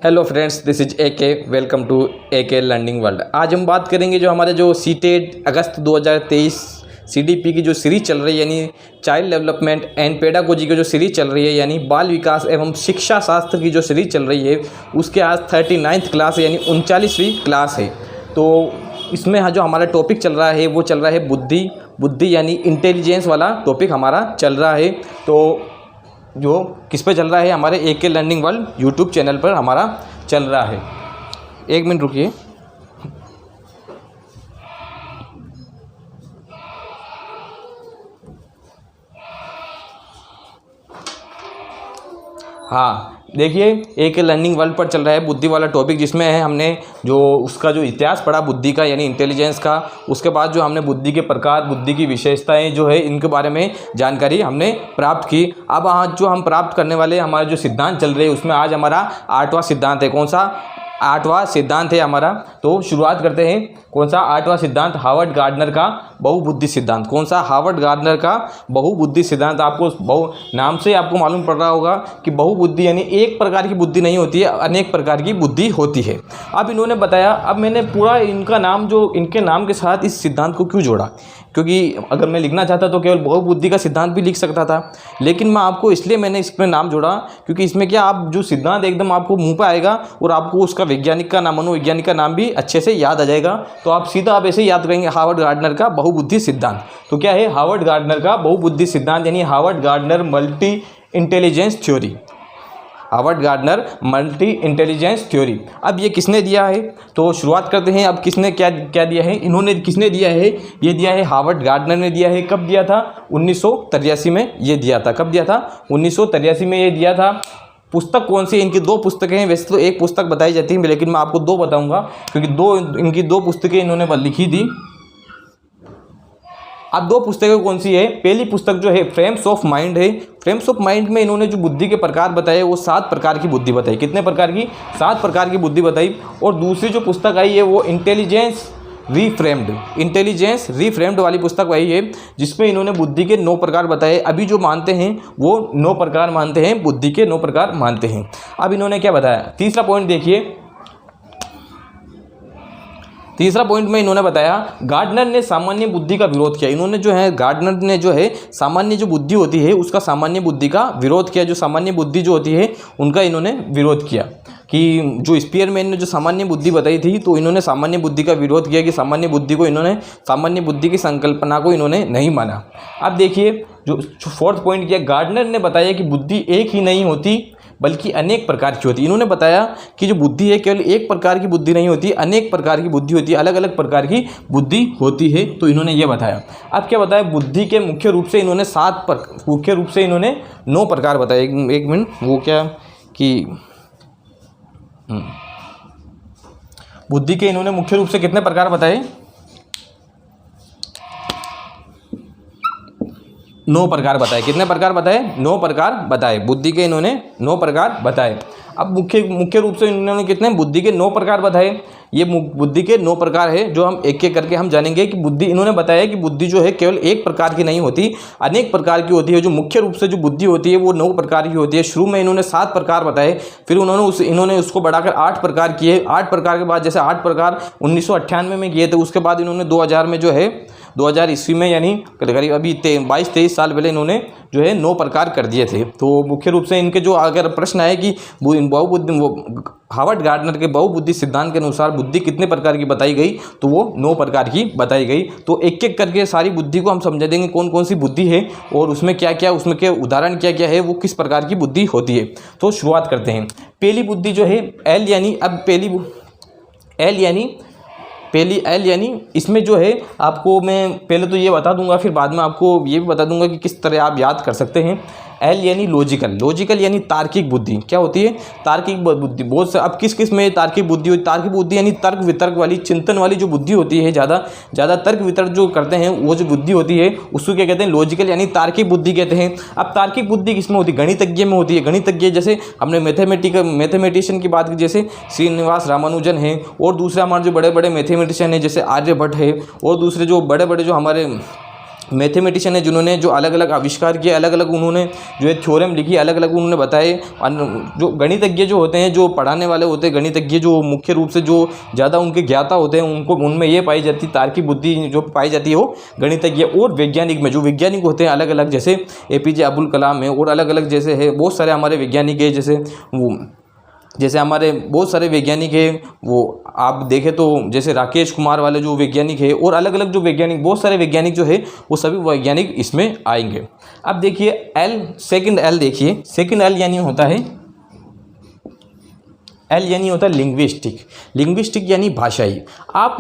Hello friends, this is AK। Welcome to AK learning world. आज हम बात करेंगे जो हमारे जो सीटेट अगस्त 2023 CDP की जो सीरीज़ चल रही है, यानी चाइल्ड डेवलपमेंट एंड पेडागोजी की जो सीरीज़ चल रही है, यानी बाल विकास एवं शिक्षा शास्त्र की जो सीरीज़ चल रही है, उसके आज 39th क्लास है, यानी 39वीं क्लास है। तो इसमें जो हमारा टॉपिक चल रहा है वो चल रहा है बुद्धि यानी इंटेलिजेंस वाला टॉपिक हमारा चल रहा है। तो जो किस पे चल रहा है, हमारे AK learning world YouTube channel पर हमारा चल रहा है। एक मिनट रुकिए। हाँ, देखिए AK लर्निंग वर्ल्ड पर चल रहा है बुद्धि वाला टॉपिक, जिसमें है हमने जो उसका जो इतिहास पढ़ा बुद्धि का यानी इंटेलिजेंस का। उसके बाद जो हमने बुद्धि के प्रकार, बुद्धि की विशेषताएं जो है, इनके बारे में जानकारी हमने प्राप्त की। अब आज जो हम प्राप्त करने वाले हमारे जो सिद्धांत चल रहे हैं, उसमें आज हमारा 8वां सिद्धांत है। कौन सा 8वां सिद्धांत है हमारा? तो शुरुआत करते हैं। कौन सा 8वां सिद्धांत? हार्वर्ड गार्डनर का बहुबुद्धि सिद्धांत। कौन सा? हार्वर्ड गार्डनर का बहुबुद्धि सिद्धांत। आपको नाम से आपको मालूम पड़ रहा होगा कि बहुबुद्धि यानी एक प्रकार की बुद्धि नहीं होती है, अनेक प्रकार की बुद्धि होती है। अब इन्होंने बताया, अब मैंने पूरा इनका नाम जो इनके नाम के साथ इस सिद्धांत को क्यों जोड़ा, क्योंकि अगर मैं लिखना चाहता तो केवल बहुबुद्धि का सिद्धांत भी लिख सकता था, लेकिन मैं आपको इसलिए मैंने इसमें नाम जोड़ा क्योंकि इसमें क्या, आप जो सिद्धांत एकदम आपको मुंह पे आएगा और आपको उसका वैज्ञानिक का नाम, मनोवैज्ञानिक का नाम भी अच्छे से याद आ जाएगा। तो आप सीधा आप ऐसे ही याद करेंगे हार्वर्ड गार्डनर का बहुबुद्धि सिद्धांत। तो क्या है हार्वर्ड गार्डनर का बहुबुद्धि सिद्धांत, यानी Harvard gardener multi intelligence theory. Harvard gardener multi intelligence theory. अब ये किसने दिया है? तो शुरुआत करते हैं। अब किसने क्या क्या दिया है? इन्होंने किसने दिया है? ये दिया है हार्वर्ड गार्डनर ने दिया है। कब दिया था? 1983 में ये दिया था। कब दिया था? 1983 में ये दिया था। पुस्तक कौन सी? इनकी दो पुस्तकें हैं। वैसे तो एक पुस्तक बताई जाती है, लेकिन मैं आपको दो बताऊंगा क्योंकि इनकी दो पुस्तकें इन्होंने लिखी थी। अब दो पुस्तकें कौन सी है? पहली पुस्तक जो है फ्रेम्स ऑफ माइंड है। फ्रेम्स ऑफ माइंड में इन्होंने जो बुद्धि के प्रकार बताए वो 7 प्रकार की बुद्धि बताई। कितने प्रकार की? 7 प्रकार की बुद्धि बताई। और दूसरी जो पुस्तक आई है वो इंटेलिजेंस रीफ्रेम्ड वाली पुस्तक आई है, जिसमें इन्होंने बुद्धि के 9 प्रकार बताए। अभी जो मानते हैं वो 9 प्रकार मानते हैं, बुद्धि के 9 प्रकार मानते हैं। अब इन्होंने क्या बताया? तीसरा पॉइंट देखिए। तीसरा पॉइंट में इन्होंने बताया गार्डनर ने सामान्य बुद्धि का विरोध किया। इन्होंने जो है गार्डनर ने जो है सामान्य जो बुद्धि होती है उसका सामान्य बुद्धि का विरोध किया। जो सामान्य बुद्धि जो होती है उनका इन्होंने विरोध किया कि जो स्पीयरमैन ने जो सामान्य बुद्धि बताई थी, तो इन्होंने सामान्य बुद्धि का विरोध किया कि सामान्य बुद्धि को इन्होंने, सामान्य बुद्धि की संकल्पना को इन्होंने नहीं माना। अब देखिए जो 4th पॉइंट किया, गार्डनर ने बताया कि बुद्धि एक ही नहीं होती बल्कि अनेक प्रकार की होती है। इन्होंने बताया कि जो बुद्धि है केवल एक प्रकार की बुद्धि नहीं होती, अनेक प्रकार की बुद्धि होती है, अलग अलग प्रकार की बुद्धि होती है। तो इन्होंने ये बताया। अब क्या बताया? बुद्धि के मुख्य रूप से इन्होंने 9 प्रकार बताए। एक मिनट, वो क्या कि बुद्धि के इन्होंने मुख्य रूप से कितने प्रकार बताए? 9 प्रकार बताए। कितने प्रकार बताए? 9 प्रकार बताए। बुद्धि के इन्होंने 9 प्रकार बताए। अब मुख्य रूप से इन्होंने कितने? बुद्धि के 9 प्रकार बताए। ये बुद्धि के 9 प्रकार है जो हम एक एक करके हम जानेंगे कि बुद्धि, इन्होंने बताया कि बुद्धि जो है केवल एक प्रकार की नहीं होती, अनेक प्रकार की होती है। जो मुख्य रूप से जो बुद्धि होती है वो 9 प्रकार की होती है। शुरू में इन्होंने 7 प्रकार बताए, फिर इन्होंने उसको बढ़ाकर 8 प्रकार किए। 8 प्रकार के बाद, जैसे 8 प्रकार 1998 में किए थे, उसके बाद इन्होंने 2000 में जो है 2000 ईस्वी में, यानी करीब अभी 22-23 साल पहले इन्होंने जो है 9 प्रकार कर दिए थे। तो मुख्य रूप से इनके जो अगर प्रश्न आए कि हार्वर्ड गार्डनर के बहुबुद्धि सिद्धांत के अनुसार बुद्धि कितने प्रकार की बताई गई, तो वो 9 प्रकार की बताई गई। तो एक एक करके सारी बुद्धि को हम समझा देंगे कौन कौन सी बुद्धि है और उसमें क्या क्या, उसमें के उदाहरण क्या क्या है, वो किस प्रकार की बुद्धि होती है। तो शुरुआत करते हैं। पहली बुद्धि जो है एल यानी, अब पहली एल यानी इसमें जो है आपको मैं पहले तो ये बता दूंगा, फिर बाद में आपको ये भी बता दूंगा कि किस तरह आप याद कर सकते हैं। एल यानी लॉजिकल यानी तार्किक बुद्धि। क्या होती है? तार्किक बुद्धि। बहुत से अब किस में तार्किक बुद्धि होती? तार्किक बुद्धि यानी तर्क वितर्क वाली, चिंतन वाली जो बुद्धि होती है, ज़्यादा तर्क वितर्क जो करते हैं, वो जो बुद्धि होती है उसको क्या कहते हैं? लॉजिकल यानी तार्किक बुद्धि कहते हैं। अब तार्किक बुद्धि किसमें होती है? गणितज्ञ में होती है। गणितज्ञ जैसे हमने मैथमेटिशियन की बात की, जैसे श्रीनिवास रामानुजन है, और दूसरे हमारे जो बड़े बड़े मैथमेटिशियन है जैसे आर्यभट्ट है, और दूसरे जो बड़े बड़े जो हमारे मैथमेटिशियन है जिन्होंने जो अलग अलग आविष्कार किए, अलग अलग उन्होंने जो है थ्योरम लिखी, अलग अलग उन्होंने बताए। जो गणितज्ञ जो होते हैं, जो पढ़ाने वाले होते हैं गणितज्ञ, जो मुख्य रूप से जो ज़्यादा उनके ज्ञाता होते हैं, उनको उनमें ये पाई जाती है तार्किक बुद्धि जो पाई जाती है वो गणितज्ञ। और वैज्ञानिक में जो वैज्ञानिक होते हैं अलग अलग, जैसे APJ अब्दुल कलाम है, और अलग अलग जैसे है बहुत सारे हमारे वैज्ञानिक है, जैसे हमारे बहुत सारे वैज्ञानिक हैं। वो आप देखें तो जैसे राकेश कुमार वाले जो वैज्ञानिक है, और अलग अलग जो वैज्ञानिक, बहुत सारे वैज्ञानिक जो है वो सभी वैज्ञानिक इसमें आएंगे। अब देखिए सेकंड एल देखिए, सेकंड एल यानी होता है लिंग्विस्टिक यानी भाषाई।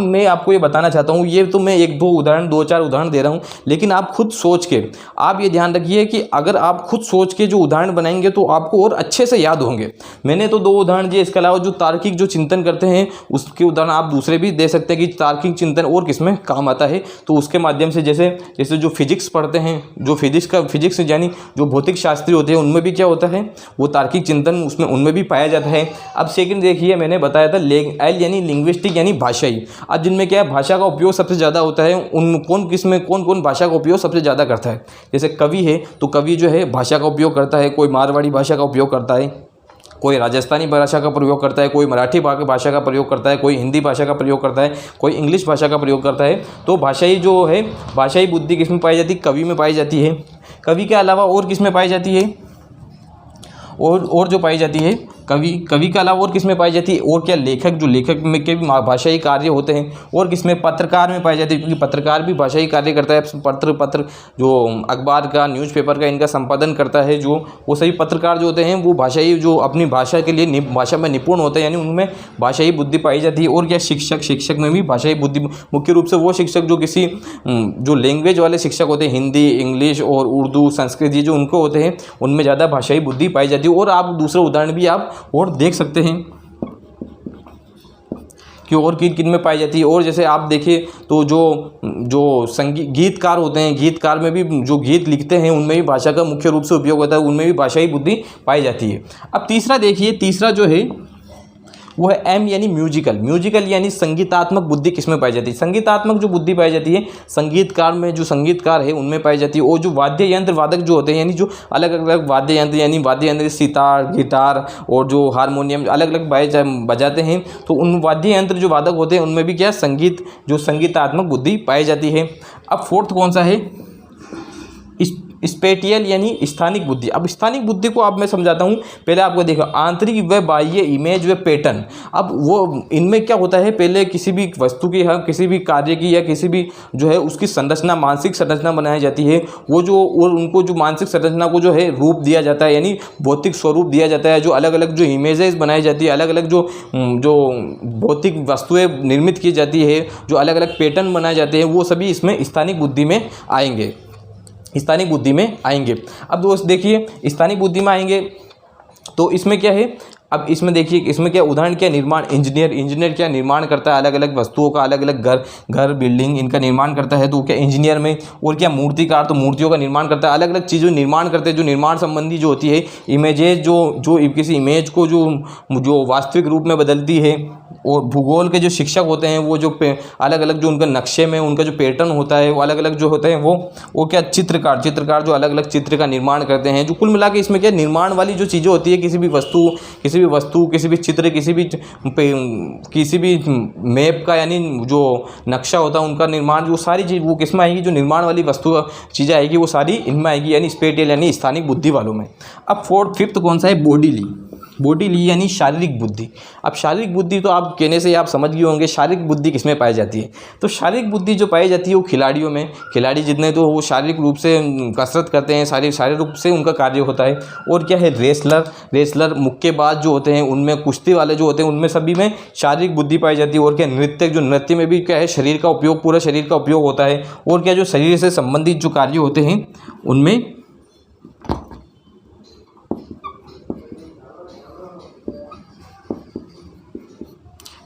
मैं आपको ये बताना चाहता हूँ, ये तो मैं दो चार उदाहरण दे रहा हूँ, लेकिन आप खुद सोच के आप ये ध्यान रखिए कि अगर आप खुद सोच के जो उदाहरण बनाएंगे तो आपको और अच्छे से याद होंगे। मैंने तो 2 उदाहरण दिए, इसके अलावा जो तार्किक जो चिंतन करते हैं उसके उदाहरण आप दूसरे भी दे सकते हैं कि तार्किक चिंतन और किसमें काम आता है। तो उसके माध्यम से जैसे जो फिजिक्स पढ़ते हैं, जो फिजिक्स यानी जो भौतिक शास्त्री होते हैं, उनमें भी क्या होता है, वो तार्किक चिंतन उनमें भी पाया जाता है। अब सेकंड देखिए, मैंने बताया था एल यानी लिंग्विस्टिक यानी भाषाई। अब जिनमें क्या है, भाषा का उपयोग सबसे ज़्यादा होता है, कौन कौन भाषा का उपयोग सबसे ज़्यादा करता है। जैसे कवि है तो कवि जो है भाषा का उपयोग करता है, कोई मारवाड़ी भाषा का उपयोग करता है, कोई राजस्थानी भाषा का प्रयोग करता है, कोई मराठी भाषा का प्रयोग करता है, कोई हिंदी भाषा का प्रयोग करता है, कोई इंग्लिश भाषा का प्रयोग करता है। तो भाषाई जो है, भाषाई बुद्धि किस में पाई जाती है, कवि में पाई जाती है। कवि के अलावा और किस में पाई जाती है, और जो पाई जाती है कवि के अलावा और किस में पाई जाती है, और क्या लेखक में के भी भाषाई कार्य होते हैं। और किसमें, पत्रकार में पाई जाती है, क्योंकि पत्रकार भी भाषाई कार्य करता है। पत्र जो अखबार का, न्यूज़पेपर का, इनका संपादन करता है, जो वो सभी पत्रकार जो होते हैं वो भाषाई, जो अपनी भाषा के लिए भाषा में निपुण होते हैं, यानी उनमें भाषाई बुद्धि पाई जाती है। और क्या, शिक्षक में भी भाषाई बुद्धि, मुख्य रूप से वो शिक्षक जो किसी जो लैंग्वेज वाले शिक्षक होते हैं, हिंदी, इंग्लिश और उर्दू, संस्कृत, ये जो उनको होते हैं उनमें ज़्यादा भाषाई बुद्धि पाई जाती है। और आप दूसरे उदाहरण भी आप और देख सकते हैं कि और किन में पाई जाती है। और जैसे आप देखिए तो जो गीतकार होते हैं, गीतकार में भी जो गीत लिखते हैं उनमें भी भाषा का मुख्य रूप से उपयोग होता है, उनमें भी भाषाई बुद्धि पाई जाती है। अब तीसरा देखिए, तीसरा जो है वो है एम यानी म्यूजिकल यानी संगीतात्मक बुद्धि किसमें पाई जाती है। संगीतात्मक जो बुद्धि पाई जाती है संगीतकार में, जो संगीतकार है उनमें पाई जाती है। और जो वाद्य यंत्र वादक जो होते हैं, यानी जो अलग अलग वाद्य यंत्र, यानी वाद्य यंत्र सितार, गिटार और जो हारमोनियम अलग अलग बजाते हैं, तो उन वाद्य यंत्र जो वादक होते हैं उनमें भी क्या, संगीतात्मक बुद्धि पाई जाती है। अब फोर्थ कौन सा है, स्पेटियल यानी स्थानिक बुद्धि। अब स्थानिक बुद्धि को अब मैं समझाता हूँ। पहले आपको देखो, आंतरिक व बाह्य इमेज व पैटर्न। अब वो इनमें क्या होता है, पहले किसी भी वस्तु की, किसी भी कार्य की, या किसी भी जो है उसकी संरचना, मानसिक संरचना बनाई जाती है। और उनको जो मानसिक संरचना को जो है रूप दिया जाता है, यानी भौतिक स्वरूप दिया जाता है। जो अलग अलग जो इमेजेस बनाई जाती है, अलग अलग जो भौतिक वस्तुएं निर्मित की जाती है, जो अलग अलग पैटर्न बनाए जाते हैं, वो सभी इसमें स्थानिक बुद्धि में आएंगे, स्थानिक बुद्धि में आएंगे। अब दोस्त देखिए, स्थानिक बुद्धि में आएंगे तो इसमें क्या है, अब इसमें देखिए, इसमें क्या उदाहरण, क्या निर्माण, इंजीनियर क्या निर्माण करता है, अलग अलग वस्तुओं का, अलग अलग घर बिल्डिंग इनका निर्माण करता है, तो क्या इंजीनियर में। और क्या मूर्तिकार, तो मूर्तियों का निर्माण करता है, अलग अलग चीज़ों निर्माण करते हैं, जो निर्माण संबंधी जो होती है इमेजेस, जो किसी इमेज को जो वास्तविक रूप में बदलती है। और भूगोल के जो शिक्षक होते हैं वो जो अलग अलग जो उनका नक्शे में उनका जो पैटर्न होता है वो अलग अलग जो होते हैं, वो क्या, चित्रकार जो अलग अलग चित्र का निर्माण करते हैं। जो कुल मिला के इसमें क्या, निर्माण वाली जो चीज़ें होती है, किसी भी वस्तु, किसी भी चित्र, किसी भी मैप का, यानी जो नक्शा होता है उनका निर्माण, जो सारी चीज़ वो किस में आएगी, जो निर्माण वाली वस्तु चीज़ें आएगी वो सारी इनमें आएगी, यानी स्पेटियल यानी स्थानिक बुद्धि वालों में। अब फिफ्थ कौन सा है, बॉडीली यानी शारीरिक बुद्धि। अब शारीरिक बुद्धि तो आप कहने से आप समझ गए होंगे, शारीरिक बुद्धि किसमें पाई जाती है। तो शारीरिक बुद्धि जो पाई जाती है वो खिलाड़ियों में, खिलाड़ी जितने तो वो शारीरिक रूप से कसरत करते हैं, शारीरिक रूप से उनका कार्य होता है। और क्या है, रेसलर मुक्केबाज जो होते हैं उनमें, कुश्ती वाले जो होते हैं उनमें सभी में शारीरिक बुद्धि पाई जाती है। और क्या, नृत्य में भी क्या है, शरीर का उपयोग, पूरा शरीर का उपयोग होता है। और क्या, जो शरीर से संबंधित जो कार्य होते हैं उनमें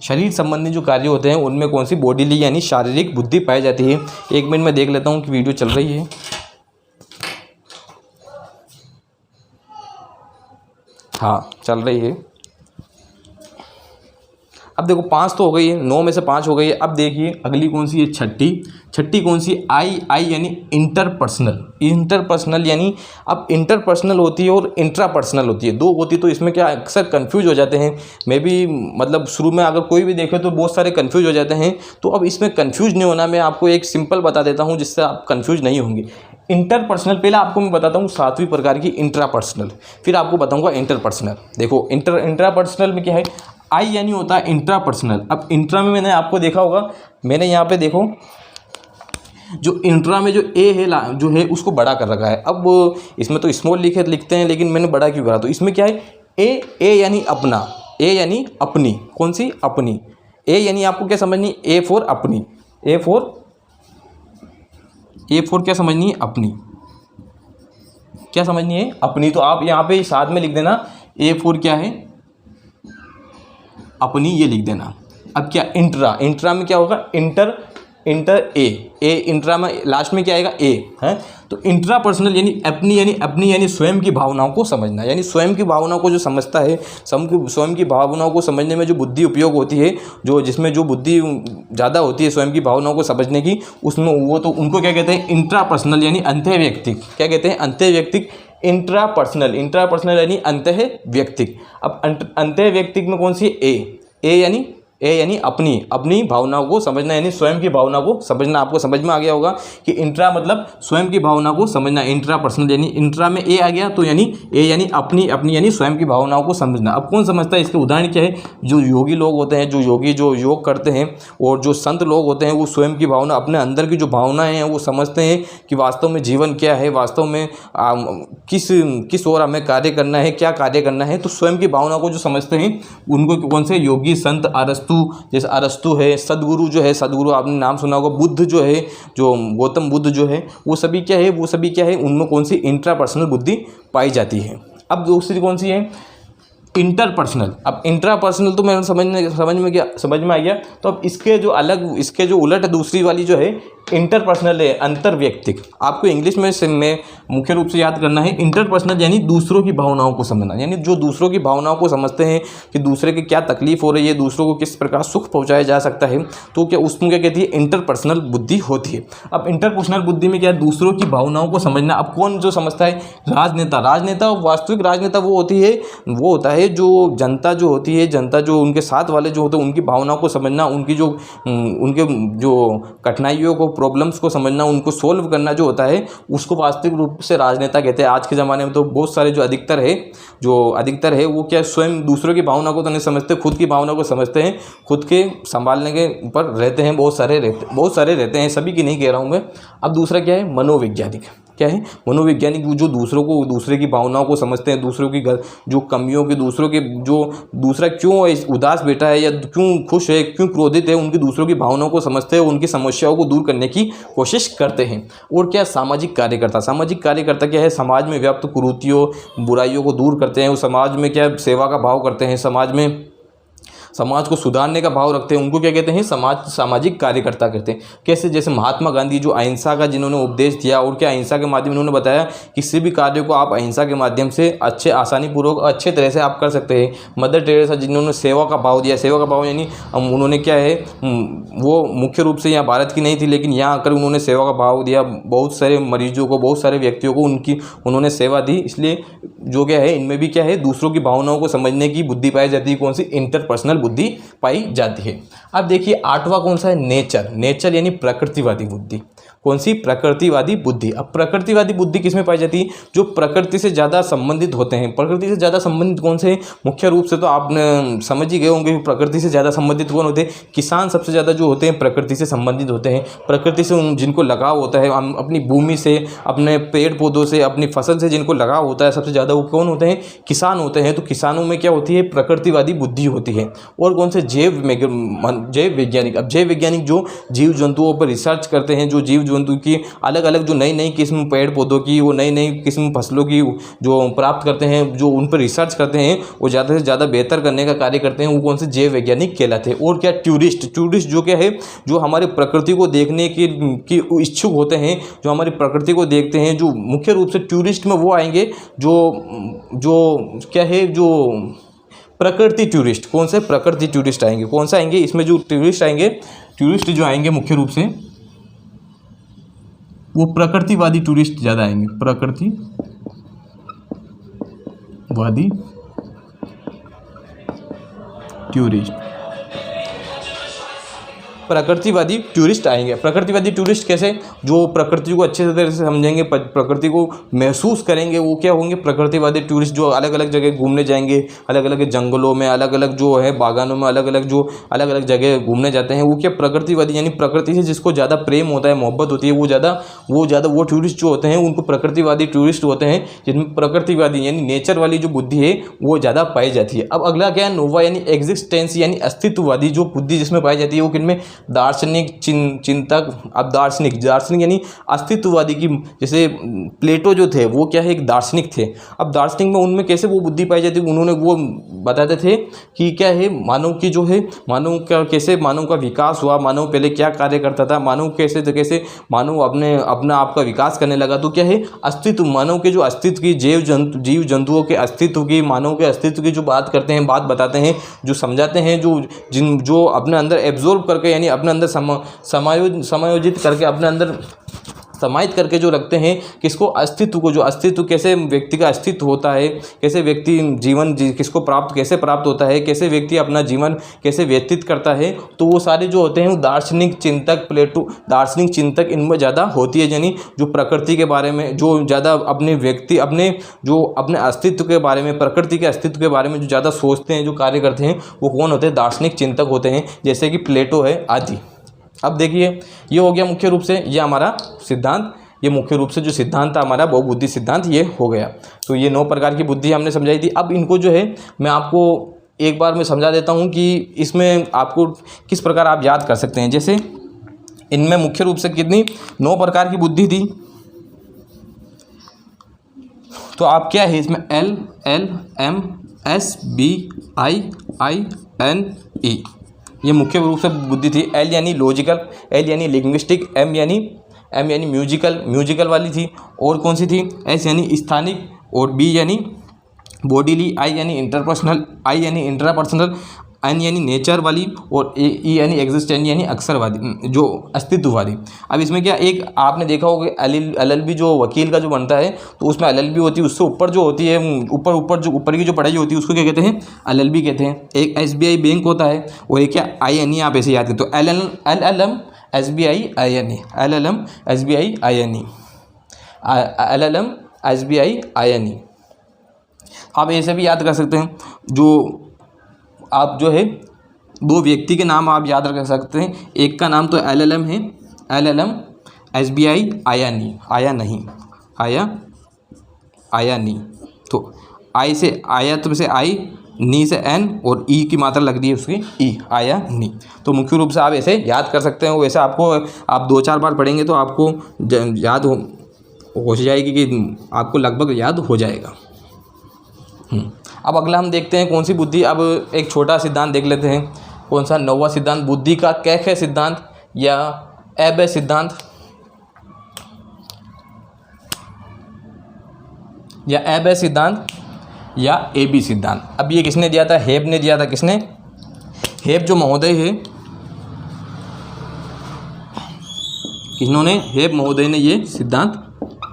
शरीर संबंधी जो कार्य होते हैं उनमें कौन सी, बॉडीली यानी शारीरिक बुद्धि पाई जाती है। 1 मिनट में देख लेता हूँ कि वीडियो चल रही है। हाँ, चल रही है। अब देखो 5 तो हो गई है, 9 में से 5 हो गई है। अब देखिए अगली कौन सी है, छठी कौन सी, आई यानी इंटरपर्सनल यानी अब इंटरपर्सनल होती है और इंट्रापर्सनल होती है, दो होती है। तो इसमें क्या अक्सर कन्फ्यूज हो जाते हैं, मे भी मतलब शुरू में अगर कोई भी देखे तो बहुत सारे कन्फ्यूज हो जाते हैं। तो अब इसमें कन्फ्यूज नहीं होना, मैं आपको एक सिंपल बता देता हूँ जिससे आप कन्फ्यूज नहीं होंगे। इंटरपर्सनल पहले आपको मैं बताता हूँ 7वीं प्रकार की इंट्रापर्सनल, फिर आपको बताऊँगा इंटरपर्सनल। देखो इंट्रापर्सनल में क्या है, आई यानी होता है इंट्रापर्सनल। अब इंट्रा में मैंने आपको देखा होगा, मैंने यहाँ पे देखो जो इंट्रा में जो ए है जो है उसको बड़ा कर रखा है। अब इसमें तो स्मॉल लिखते हैं, लेकिन मैंने बड़ा क्यों करा, तो इसमें क्या है ए यानी अपना, ए यानी अपनी, कौन सी, अपनी। ए यानी आपको क्या समझनी, ए फॉर अपनी, ए फॉर क्या समझनी है, अपनी, क्या समझनी है, अपनी। तो आप यहाँ पे साथ में लिख देना ए फॉर क्या है, अपनी, ये लिख देना। अब क्या इंट्रा में क्या होगा, इंटर ए इंट्रा में लास्ट में क्या आएगा, ए है। तो इंट्रा पर्सनल यानी अपनी यानी स्वयं की भावनाओं को समझना, यानी स्वयं की भावनाओं को जो समझता है, स्वयं की भावनाओं को समझने में जो बुद्धि उपयोग होती है, जिसमें जो बुद्धि ज़्यादा होती है स्वयं की भावनाओं को समझने की, उसमें वो तो उनको क्या कहते हैं, इंट्रा पर्सनल यानी अंतः व्यक्तिक। क्या कहते हैं, अंतः व्यक्तिक। इंट्रा पर्सनल यानी अंतः व्यक्तिक। अब अंतः व्यक्तिक में कौन सी, ए यानी अपनी भावनाओं को समझना, यानी स्वयं की भावना को समझना। आपको समझ में आ गया होगा कि इंट्रा मतलब स्वयं की भावना को समझना, इंट्रा पर्सनल यानी इंट्रा में ए आ गया, तो यानी ए यानी अपनी यानी स्वयं की भावनाओं को समझना। अब कौन समझता है, इसके उदाहरण क्या है, जो योगी लोग होते हैं, जो योग करते हैं, और जो संत लोग होते हैं, वो स्वयं की भावना, अपने अंदर की जो भावनाएं हैं वो समझते हैं कि वास्तव में जीवन क्या है, वास्तव में किस ओर हमें कार्य करना है, क्या कार्य करना है। तो स्वयं की भावना को जो समझते हैं उनको कौन से योगी, संत, जैसे अरस्तु है, सदगुरु आपने नाम सुना होगा, बुद्ध जो है, जो गौतम बुद्ध जो है, वो सभी क्या है, उनमें कौन सी इंट्रापर्सनल बुद्धि पाई जाती है। अब दूसरी कौन सी है, इंटरपर्सनल। अब इंट्रापर्सनल तो मेरे समझ में आ गया। तो अब इसके जो उलट दूसरी वाली जो है इंटरपर्सनल है, अंतर्व्यक्तिक। आपको इंग्लिश में मुख्य रूप से याद करना है, इंटरपर्सनल यानी दूसरों की भावनाओं को समझना, यानी जो दूसरों की भावनाओं को समझते हैं कि दूसरे की क्या तकलीफ हो रही है, दूसरों को किस प्रकार सुख पहुंचाया जा सकता है, तो क्या उसमें क्या कहती है, इंटरपर्सनल बुद्धि होती है। अब इंटरपर्सनल बुद्धि में क्या है, दूसरों की भावनाओं को समझना। अब कौन जो समझता है, राजनेता। वास्तविक राजनेता वो होता है जो जनता जो होती है, जनता जो उनके साथ वाले जो होते हैं उनकी भावनाओं को समझना, उनके जो कठिनाइयों को, प्रॉब्लम्स को समझना, उनको सोल्व करना जो होता है, उसको वास्तविक रूप से राजनेता कहते हैं। आज के ज़माने में तो बहुत सारे जो अधिकतर है वो क्या स्वयं दूसरों की भावना को तो नहीं समझते, खुद की भावना को समझते हैं, खुद के संभालने के ऊपर रहते हैं, बहुत सारे रहते हैं, सभी की नहीं कह रहा हूँ मैं। अब दूसरा क्या है, मनोवैज्ञानिक। क्या है, मनोवैज्ञानिक, जो दूसरे की भावनाओं को समझते हैं, दूसरों की जो कमियों की, दूसरा क्यों उदास बैठा है या क्यों खुश है, क्यों क्रोधित है, उनकी दूसरों की भावनाओं को समझते हैं, उनकी समस्याओं को दूर करने की कोशिश करते हैं। और क्या, सामाजिक कार्यकर्ता क्या है, समाज में व्याप्त कुरीतियों, बुराइयों को दूर करते हैं, वो समाज में क्या सेवा का भाव करते हैं, समाज को सुधारने का भाव रखते हैं, उनको क्या कहते हैं, सामाजिक कार्यकर्ता कहते हैं। कैसे, जैसे महात्मा गांधी जो अहिंसा का जिन्होंने उपदेश दिया, और क्या अहिंसा के माध्यम उन्होंने बताया किसी भी कार्य को आप अहिंसा के माध्यम से आसानी पूर्वक अच्छे तरह से आप कर सकते हैं। मदर टेरेसा जिन्होंने सेवा का भाव दिया, सेवा का भाव यानी उन्होंने क्या है, वो मुख्य रूप से यहाँ भारत की नहीं थी, लेकिन यहाँ आकर उन्होंने सेवा का भाव दिया, बहुत सारे मरीजों को, बहुत सारे व्यक्तियों को उन्होंने सेवा दी। इसलिए जो क्या है, इनमें भी क्या है, दूसरों की भावनाओं को समझने की बुद्धि पाई जाती है, कौन सी, इंटरपर्सनल बुद्धि पाई जाती है। अब देखिए 8वां कौन सा है, नेचर यानी प्रकृतिवादी बुद्धि। कौन सी, प्रकृतिवादी बुद्धि। अब प्रकृतिवादी बुद्धि किसमें पाई जाती है, जो प्रकृति से ज़्यादा संबंधित होते हैं। प्रकृति से ज़्यादा संबंधित कौन से, मुख्य रूप से तो आपने समझ ही गए होंगे प्रकृति से ज़्यादा संबंधित कौन होते हैं, किसान सबसे ज़्यादा जो होते हैं प्रकृति से संबंधित होते हैं। प्रकृति से जिनको लगाव होता है, अपनी भूमि से, अपने पेड़ पौधों से, अपनी फसल से जिनको लगाव होता है सबसे ज़्यादा, वो कौन होते हैं, किसान होते हैं। तो किसानों में क्या होती है, प्रकृतिवादी बुद्धि होती है। और कौन से, जैव वैज्ञानिक। अब जैव वैज्ञानिक जो जीव जंतुओं पर रिसर्च करते हैं, जो जीव जंतु की अलग अलग जो नई किस्म पेड़ पौधों की, वो नई किस्म फसलों की जो प्राप्त करते हैं, जो उन पर रिसर्च करते हैं, वो ज़्यादा से ज़्यादा बेहतर करने का कार्य करते हैं, वो कौन से, जैव वैज्ञानिक कहलाते हैं। और क्या, टूरिस्ट जो क्या है, जो हमारे प्रकृति को देखने की इच्छुक होते हैं, जो हमारी प्रकृति को देखते हैं, जो मुख्य रूप से टूरिस्ट में वो आएंगे जो क्या है, जो प्रकृति टूरिस्ट। कौन से? प्रकृति टूरिस्ट आएंगे। कौन सा आएंगे? इसमें जो टूरिस्ट आएंगे, टूरिस्ट जो आएंगे मुख्य रूप से वो प्रकृतिवादी टूरिस्ट ज़्यादा आएंगे। प्रकृतिवादी टूरिस्ट, प्रकृतिवादी टूरिस्ट आएंगे। प्रकृतिवादी टूरिस्ट कैसे? जो प्रकृति को अच्छे तरह से समझेंगे, प्रकृति को महसूस करेंगे, वो क्या होंगे? प्रकृतिवादी टूरिस्ट। जो अलग अलग जगह घूमने जाएंगे, अलग अलग जंगलों में, अलग अलग जो है बागानों में, अलग अलग जगह घूमने जाते हैं, वो क्या? प्रकृतिवादी, यानी प्रकृति से जिसको ज़्यादा प्रेम होता है, मोहब्बत होती है, वो टूरिस्ट जो होते हैं उनको प्रकृतिवादी टूरिस्ट होते हैं, जिनमें प्रकृतिवादी यानी नेचर वाली जो बुद्धि है वो ज़्यादा पाई जाती है। अब अगला क्या है? नोवा यानी एग्जिस्टेंस यानी अस्तित्ववादी जो बुद्धि जिसमें पाई जाती है, वो किनमें? दार्शनिक, चिंतक। अब दार्शनिक यानी अस्तित्ववादी की, जैसे प्लेटो जो थे वो क्या है? एक दार्शनिक थे। अब दार्शनिक में उनमें कैसे वो बुद्धि पाई जाती है? उन्होंने वो बताते थे कि क्या है, मानव की जो है, मानव का कैसे मानव का विकास हुआ, मानव पहले क्या कार्य करता था, मानव कैसे मानव अपना आपका विकास करने लगा। तो क्या है? अस्तित्व, मानव के जो अस्तित्व की, जीव जंतुओं के अस्तित्व की, मानव के अस्तित्व की जो बात करते हैं, बात बताते हैं, जो समझाते हैं, जो अपने अंदर एब्जॉर्ब करके यानी अपने अंदर समायोजित करके, अपने अंदर समाहित करके जो रखते हैं किसको? अस्तित्व को। जो अस्तित्व कैसे व्यक्ति का अस्तित्व होता है, कैसे व्यक्ति किसको कैसे प्राप्त होता है, कैसे व्यक्ति अपना जीवन कैसे व्यतीत करता है, तो वो सारे जो होते हैं वो दार्शनिक चिंतक, प्लेटो दार्शनिक चिंतक इनमें ज़्यादा होती है। यानी जो प्रकृति के बारे में जो ज़्यादा अपने अस्तित्व के बारे में, प्रकृति के अस्तित्व के बारे में जो ज़्यादा सोचते हैं, जो कार्य करते हैं, वो कौन होते हैं? दार्शनिक चिंतक होते हैं, जैसे कि प्लेटो है आदि। अब देखिए, ये हो गया मुख्य रूप से, ये हमारा सिद्धांत, ये मुख्य रूप से जो सिद्धांत था हमारा बहुबुद्धि सिद्धांत, ये हो गया। तो ये 9 प्रकार की बुद्धि हमने समझाई थी। अब इनको जो है मैं आपको एक बार मैं समझा देता हूँ कि इसमें आपको किस प्रकार आप याद कर सकते हैं। जैसे इनमें मुख्य रूप से कितनी 9 प्रकार की बुद्धि थी, तो आप क्या है इसमें LLM SBIINE, ये मुख्य रूप से बुद्धि थी। L यानी लॉजिकल, L यानी लिंग्विस्टिक, M यानी म्यूजिकल वाली थी। और कौन सी थी? S यानी स्थानिक, और B यानी बॉडीली, I यानी इंटरपर्सनल, I यानी इंट्रापर्सनल, N यानी नेचर वाली, और E यानी एग्जिस्टेंट यानी अक्सरवादी, जो अस्तित्ववादी। अब इसमें क्या, एक आपने देखा होगा LLB जो वकील का जो बनता है, तो उसमें LLB होती है, उससे ऊपर जो होती है, ऊपर की जो पढ़ाई होती है उसको क्या कहते हैं? LLB कहते हैं। एक SBI बैंक होता है, और एक क्या? INE, आप ऐसे याद करें तो LLM SBIINE, आप ऐसे भी याद कर सकते हैं। जो आप जो है 2 व्यक्ति के नाम आप याद रख सकते हैं। एक का नाम तो LLM है, LLM SBI आया नहीं, तो आई से आया, तो से आई, नी से N, और ई की मात्रा लग रही है उसकी ई, आया नी। तो मुख्य रूप से आप ऐसे याद कर सकते हैं। वैसे आपको आप 2-4 बार पढ़ेंगे तो आपको याद हो जाएगी, कि आपको लगभग याद हो जाएगा। अब अगला हम देखते हैं कौन सी बुद्धि। अब एक छोटा सिद्धांत देख लेते हैं। कौन सा? 9वां सिद्धांत, बुद्धि का कैखे सिद्धांत या एबे सिद्धांत, या एबे सिद्धांत या एबी सिद्धांत। अब ये किसने दिया था? हेब ने दिया था। किसने? हेब जो महोदय है, किन्होंने? हेब महोदय ने ये सिद्धांत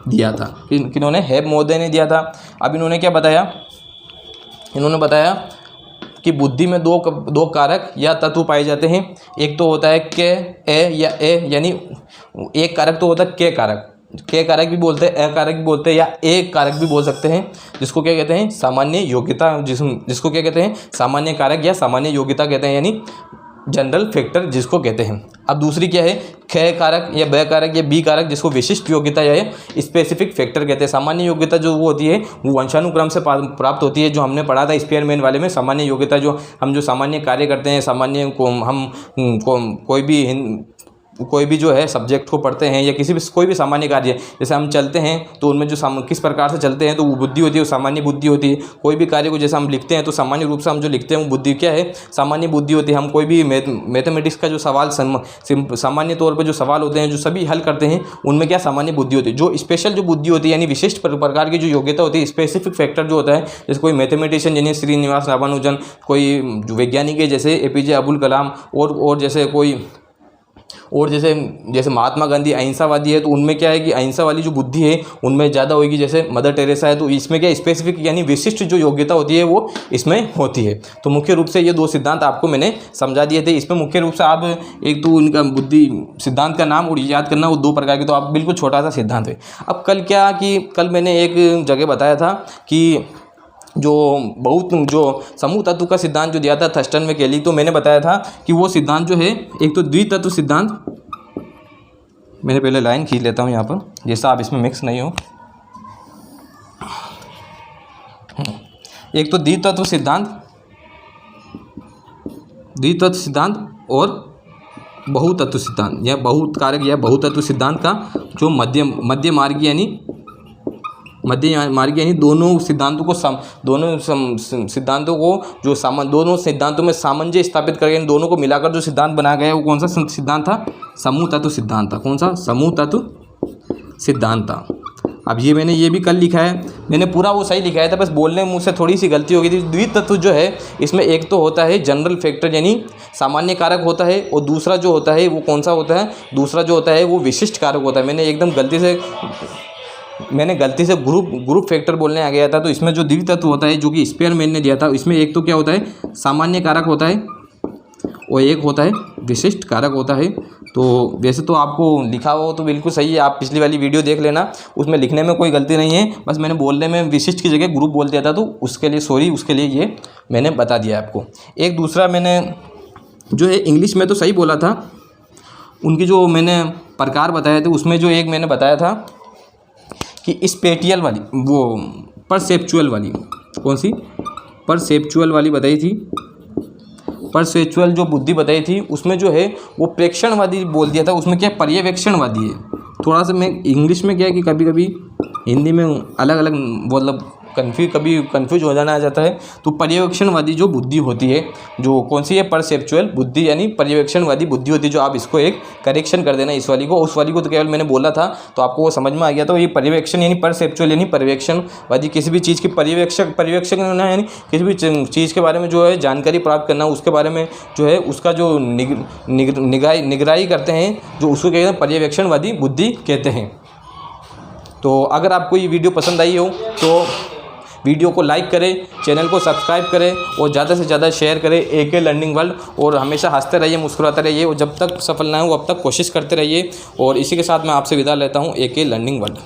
दिया था। किन्होंने? हेब महोदय ने दिया था। अब इन्होंने क्या बताया? इन्होंने बताया कि बुद्धि में दो कारक या तत्व पाए जाते हैं। एक तो होता है के, ए या ए, यानी एक कारक तो होता है के कारक भी बोलते हैं, ए कारक भी बोलते हैं, या ए कारक भी बोल सकते हैं, जिसको क्या कहते हैं? सामान्य योग्यता, जिसको क्या कहते हैं? सामान्य कारक या सामान्य योग्यता कहते हैं, यानी जनरल फैक्टर जिसको कहते हैं। अब दूसरी क्या है? ख कारक या ब कारक या बी कारक, जिसको विशिष्ट योग्यता या स्पेसिफिक फैक्टर कहते हैं। सामान्य योग्यता जो वो होती है वो वंशानुक्रम से प्राप्त होती है, जो हमने पढ़ा था स्पीयरमैन वाले में। सामान्य योग्यता जो हम सामान्य कार्य करते हैं, सामान्य को हम कोई भी कोई भी जो है सब्जेक्ट को पढ़ते हैं या किसी भी कोई भी सामान्य कार्य, जैसे हम चलते हैं तो उनमें जो किस प्रकार से चलते हैं तो वो बुद्धि होती है, वो सामान्य बुद्धि होती है। कोई भी कार्य को जैसे हम लिखते हैं तो सामान्य रूप से हम जो लिखते हैं वो बुद्धि क्या है, सामान्य बुद्धि होती है। हम कोई भी मैथमेटिक्स का जो सवाल सामान्य तौर पर जो सवाल होते हैं जो सभी हल करते हैं उनमें क्या सामान्य बुद्धि होती है। जो स्पेशल जो बुद्धि होती है यानी विशिष्ट प्रकार की जो योग्यता होती है, स्पेसिफिक फैक्टर जो होता है, जैसे कोई मैथमेटिशियन यानी श्रीनिवास रामानुजन, कोई वैज्ञानिक है जैसे APJ अब्दुल कलाम, और जैसे कोई और जैसे महात्मा गांधी अहिंसावादी है तो उनमें क्या है कि अहिंसा वाली जो बुद्धि है उनमें ज़्यादा होगी। जैसे मदर टेरेसा है तो इसमें क्या स्पेसिफिक यानी विशिष्ट जो योग्यता होती है वो इसमें होती है। तो मुख्य रूप से ये 2 सिद्धांत आपको मैंने समझा दिए थे। इसमें मुख्य रूप से आप एक तो उनका बुद्धि सिद्धांत का नाम और याद करना, वो 2 प्रकार के, तो आप बिल्कुल छोटा सा सिद्धांत है। अब कल मैंने एक जगह बताया था कि जो समूह तत्व का सिद्धांत जो दिया था थर्स्टन में केली, तो मैंने बताया था कि वो सिद्धांत जो है एक तो द्वितत्व सिद्धांत, मैंने पहले लाइन खींच लेता हूँ यहाँ पर जैसा आप इसमें मिक्स नहीं हो। एक तो द्वितत्व सिद्धांत और बहुतत्व सिद्धांत या बहुत कारक या बहुतत्व सिद्धांत का जो मध्य मार्गी यानी दोनों सिद्धांतों को दोनों सिद्धांतों में सामंजस्य स्थापित करके इन दोनों को मिलाकर जो सिद्धांत बना गया है वो कौन सा सिद्धांत था, समूह तत्व सिद्धांत था। कौन सा, समूह तत्व सिद्धांत था। अब मैंने ये भी कल लिखा है, मैंने पूरा वो सही लिखा था, बस बोलने में मुझसे थोड़ी सी गलती हो गई थी। द्वितत्व जो है इसमें एक तो होता है जनरल फैक्टर यानी सामान्य कारक होता है, और दूसरा जो होता है वो कौन सा होता है, दूसरा जो होता है वो विशिष्ट कारक होता है। मैंने गलती से ग्रुप फैक्टर बोलने आ गया था। तो इसमें जो द्वितत्व होता है जो कि स्पेयरमैन ने दिया था, इसमें एक तो क्या होता है सामान्य कारक होता है और एक होता है विशिष्ट कारक होता है। तो वैसे तो आपको लिखा हो तो बिल्कुल सही है, आप पिछली वाली वीडियो देख लेना, उसमें लिखने में कोई गलती नहीं है, बस मैंने बोलने में विशिष्ट की जगह ग्रुप बोल दिया था, तो उसके लिए सॉरी, उसके लिए ये मैंने बता दिया आपको। एक दूसरा मैंने जो है इंग्लिश में तो सही बोला था, उनकी जो मैंने प्रकार बताए थे उसमें जो एक मैंने बताया था कि स्पेटियल वाली, वो परसेप्चुअल वाली, कौन सी, परसेप्चुअल वाली बताई थी, परसेप्चुअल जो बुद्धि बताई थी उसमें जो है वो प्रेक्षणवादी बोल दिया था, उसमें क्या पर्यवेक्षणवादी है। थोड़ा सा मैं इंग्लिश में क्या है कि कभी कभी हिंदी में अलग अलग मतलब कभी कंफ्यूज हो जाना आ जाता है। तो पर्यवेक्षणवादी जो बुद्धि होती है, जो कौन सी है, परसेप्चुअल बुद्धि यानी पर्यवेक्षणवादी बुद्धि होती है, जो आप इसको एक करेक्शन कर देना इस वाली को, उस वाली को तो केवल मैंने बोला था तो आपको वो समझ में आ गया। तो ये पर्यवेक्षण यानी परसेप्चुअल यानी पर्यवेक्षणवादी, किसी भी चीज़ की पर्यवेक्षक होना यानी किसी भी चीज़ के बारे में जो है जानकारी प्राप्त करना, उसके बारे में जो है उसका जो निगरानी करते हैं, जो उसको कहते हैं पर्यवेक्षणवादी बुद्धि कहते हैं। तो अगर आपको ये वीडियो पसंद आई हो तो वीडियो को लाइक करें, चैनल को सब्सक्राइब करें और ज़्यादा से ज़्यादा शेयर करें AK लर्निंग वर्ल्ड। और हमेशा हंसते रहिए, मुस्कुराते रहिए, और जब तक सफल ना हो अब तक कोशिश करते रहिए। और इसी के साथ मैं आपसे विदा लेता हूँ AK लर्निंग वर्ल्ड।